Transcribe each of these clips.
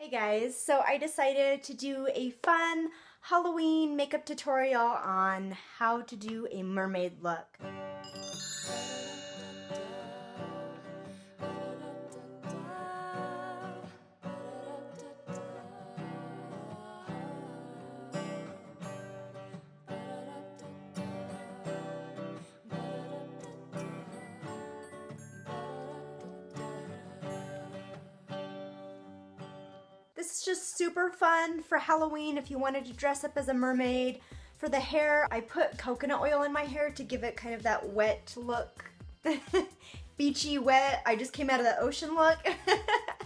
Hey guys, so I decided to do a fun Halloween makeup tutorial on how to do a mermaid look. This is just super fun for Halloween if you wanted to dress up as a mermaid. For the hair, I put coconut oil in my hair to give it kind of that wet look. Beachy wet, I just came out of the ocean look.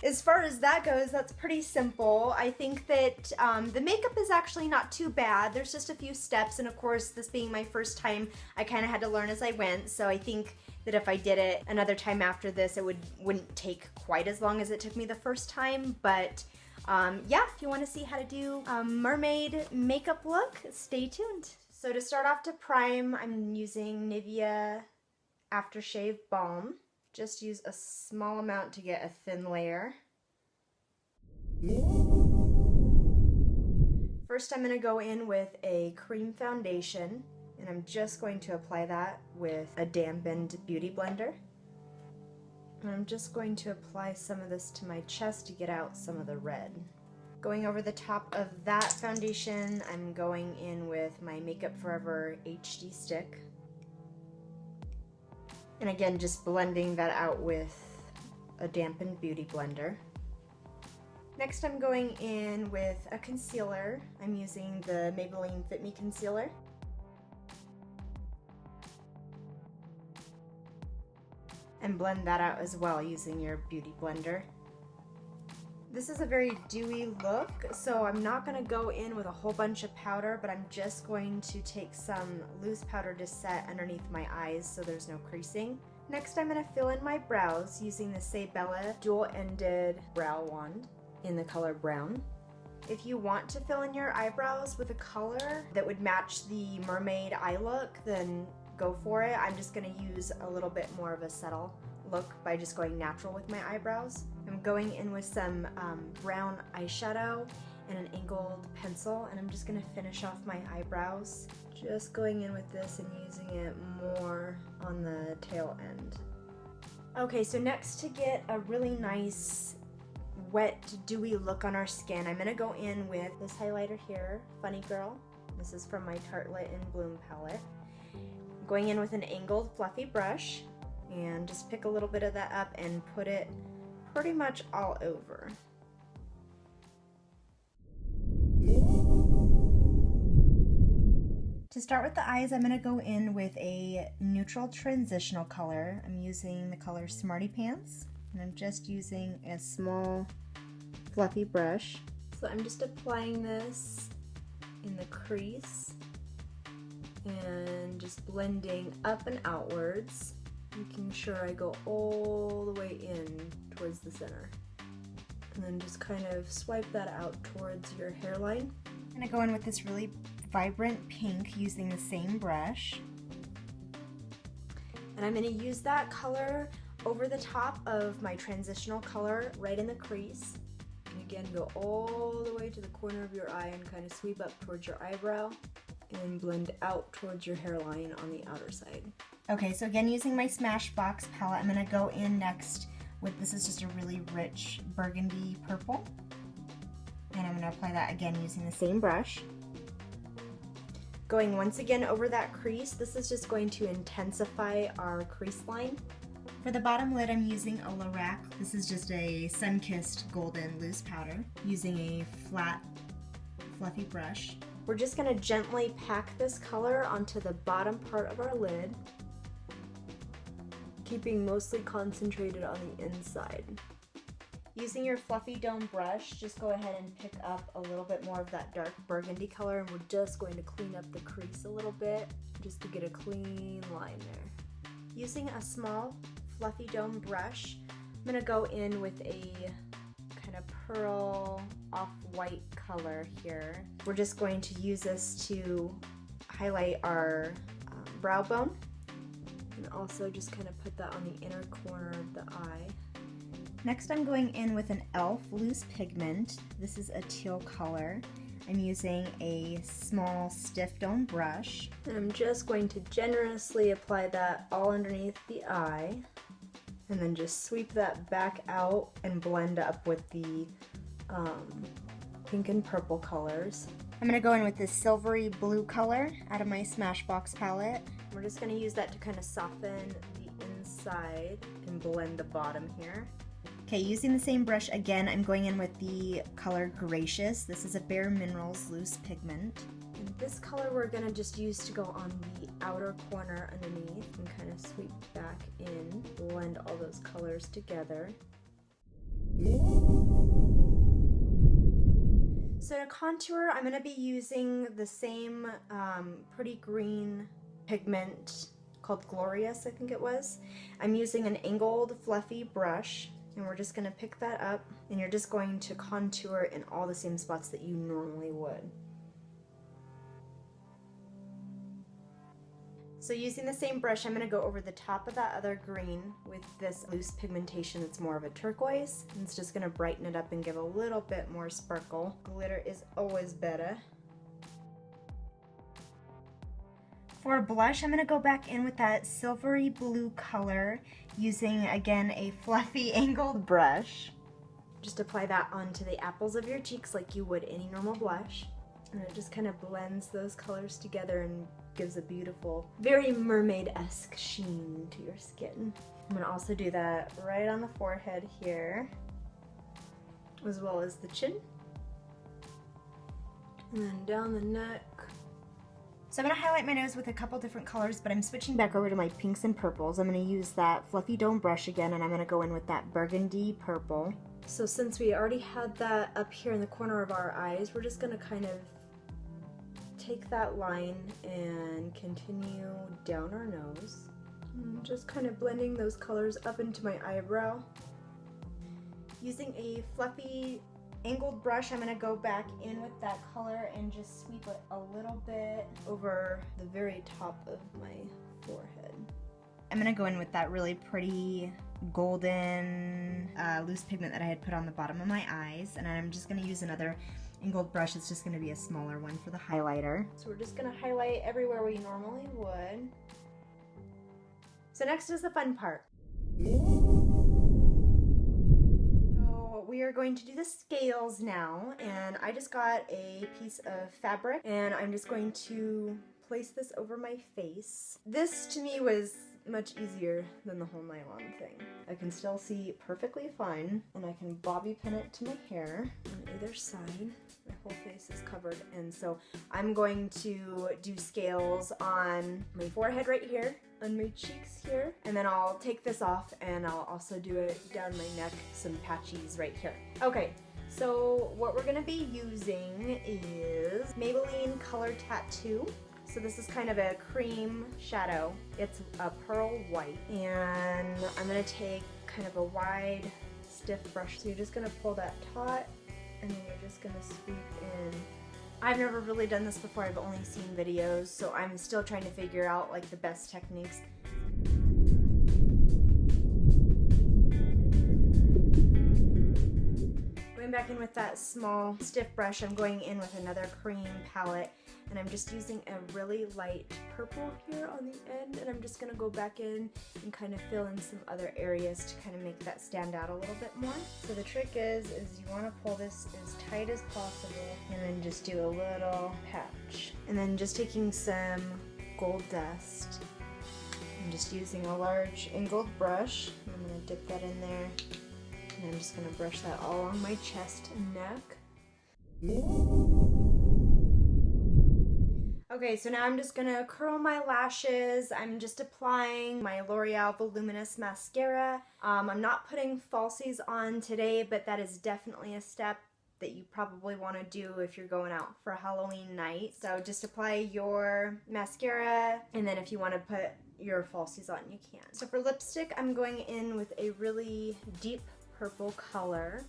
As far as that goes, that's pretty simple. I think that the makeup is actually not too bad. There's just a few steps, and of course, this being my first time, I kind of had to learn as I went, so I think that if I did it another time after this, it wouldn't take quite as long as it took me the first time, but yeah, if you want to see how to do a mermaid makeup look, stay tuned. So to start off, to prime, I'm using Nivea Aftershave Balm. Just use a small amount to get a thin layer. First, I'm going to go in with a cream foundation, and I'm just going to apply that with a dampened beauty blender. And I'm just going to apply some of this to my chest to get out some of the red. Going over the top of that foundation, I'm going in with my Makeup Forever HD stick. And again, just blending that out with a dampened beauty blender. Next, I'm going in with a concealer. I'm using the Maybelline Fit Me Concealer. And blend that out as well using your beauty blender. This is a very dewy look, so I'm not going to go in with a whole bunch of powder, but I'm just going to take some loose powder to set underneath my eyes so there's no creasing. Next, I'm going to fill in my brows using the Bella dual-ended brow wand in the color brown. If you want to fill in your eyebrows with a color that would match the mermaid eye look, then go for it. I'm just going to use a little bit more of a subtle look by just going natural with my eyebrows. I'm going in with some brown eyeshadow and an angled pencil, and I'm just going to finish off my eyebrows. Just going in with this and using it more on the tail end. Okay, so next, to get a really nice wet, dewy look on our skin, I'm going to go in with this highlighter here, Funny Girl. This is from my Tartelette in Bloom palette. Going in with an angled fluffy brush and just pick a little bit of that up and put it pretty much all over. To start with the eyes, I'm going to go in with a neutral transitional color. I'm using the color Smarty Pants, and I'm just using a small fluffy brush. So I'm just applying this in the crease and just blending up and outwards, making sure I go all the way in towards the center. And then just kind of swipe that out towards your hairline. I'm going to go in with this really vibrant pink using the same brush. And I'm going to use that color over the top of my transitional color right in the crease. And again, go all the way to the corner of your eye and kind of sweep up towards your eyebrow and blend out towards your hairline on the outer side. Okay, so again, using my Smashbox palette, I'm going to go in next with, this is just a really rich burgundy purple. And I'm going to apply that again using the same brush. Going once again over that crease, this is just going to intensify our crease line. For the bottom lid, I'm using a Lorac. This is just a sun-kissed golden loose powder, using a flat, fluffy brush. We're just going to gently pack this color onto the bottom part of our lid, keeping mostly concentrated on the inside. Using your fluffy dome brush, just go ahead and pick up a little bit more of that dark burgundy color, and we're just going to clean up the crease a little bit just to get a clean line there. Using a small fluffy dome brush, I'm going to go in with a kind of pearl off-white color here. We're just going to use this to highlight our brow bone, and also just kind of put that on the inner corner of the eye. Next I'm going in with an e.l.f. loose pigment. This is a teal color. I'm using a small stiff dome brush. And I'm just going to generously apply that all underneath the eye. And then just sweep that back out and blend up with the pink and purple colors. I'm going to go in with this silvery blue color out of my Smashbox palette. We're just going to use that to kind of soften the inside and blend the bottom here. Okay, using the same brush again, I'm going in with the color Gracious. This is a Bare Minerals loose pigment. And this color we're going to just use to go on the outer corner underneath and kind of sweep back in, blend all those colors together. So to contour, I'm going to be using the same pretty green pigment called Glorious, I think it was. I'm using an angled fluffy brush, and we're just going to pick that up, and you're just going to contour in all the same spots that you normally would. So using the same brush, I'm going to go over the top of that other green with this loose pigmentation that's more of a turquoise. And it's just going to brighten it up and give a little bit more sparkle. Glitter is always better. For a blush, I'm going to go back in with that silvery blue color using, again, a fluffy angled brush. Just apply that onto the apples of your cheeks like you would any normal blush. And it just kind of blends those colors together and gives a beautiful, very mermaid-esque sheen to your skin. I'm going to also do that right on the forehead here, as well as the chin. And then down the neck. So I'm going to highlight my nose with a couple different colors, but I'm switching back over to my pinks and purples. I'm going to use that fluffy dome brush again, and I'm going to go in with that burgundy purple. So since we already had that up here in the corner of our eyes, we're just going to kind of take that line and continue down our nose. And just kind of blending those colors up into my eyebrow. Using a fluffy angled brush, I'm going to go back in with that color and just sweep it a little bit over the very top of my forehead. I'm going to go in with that really pretty golden loose pigment that I had put on the bottom of my eyes, and I'm just going to use another angled brush. It's just going to be a smaller one for the highlighter. So we're just going to highlight everywhere we normally would. So next is the fun part. We are going to do the scales now, and I just got a piece of fabric and I'm just going to place this over my face. This to me was much easier than the whole nylon thing. I can still see perfectly fine, and I can bobby pin it to my hair on either side. My whole face is covered, and so I'm going to do scales on my forehead right here, on my cheeks here, and then I'll take this off and I'll also do it down my neck, some patchies right here. Okay, so what we're gonna be using is Maybelline Color Tattoo. So this is kind of a cream shadow. It's a pearl white, and I'm gonna take kind of a wide, stiff brush. So you're just gonna pull that taut, and then you're just gonna sweep in. I've never really done this before, I've only seen videos, so I'm still trying to figure out like the best techniques. Going back in with that small stiff brush, I'm going in with another cream palette, and I'm just using a really light purple here on the end, and I'm just going to go back in and kind of fill in some other areas to kind of make that stand out a little bit more. So the trick is you want to pull this as tight as possible and then just do a little patch. And then just taking some gold dust and just using a large angled brush, I'm going to dip that in there, and I'm just going to brush that all along my chest and neck. Okay, so now I'm just gonna curl my lashes. I'm just applying my L'Oreal Voluminous Mascara. I'm not putting falsies on today, but that is definitely a step that you probably want to do if you're going out for Halloween night. So just apply your mascara, and then if you want to put your falsies on, you can. So for lipstick, I'm going in with a really deep purple color.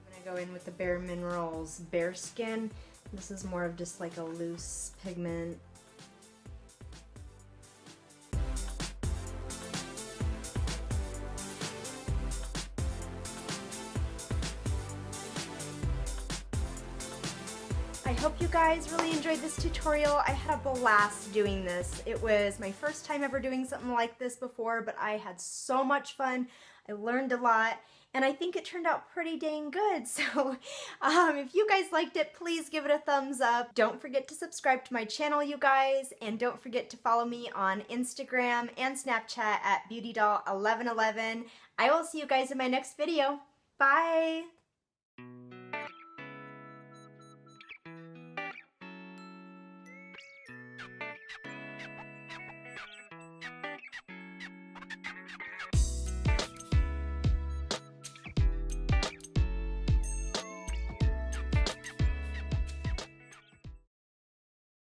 I'm gonna go in with the Bare Minerals Bare Skin. This is more of just like a loose pigment. I hope you guys really enjoyed this tutorial. I had a blast doing this. It was my first time ever doing something like this before, but I had so much fun. I learned a lot, and I think it turned out pretty dang good. So if you guys liked it, please give it a thumbs up. Don't forget to subscribe to my channel, you guys, and don't forget to follow me on Instagram and Snapchat at BeautyDoll1111. I will see you guys in my next video. Bye!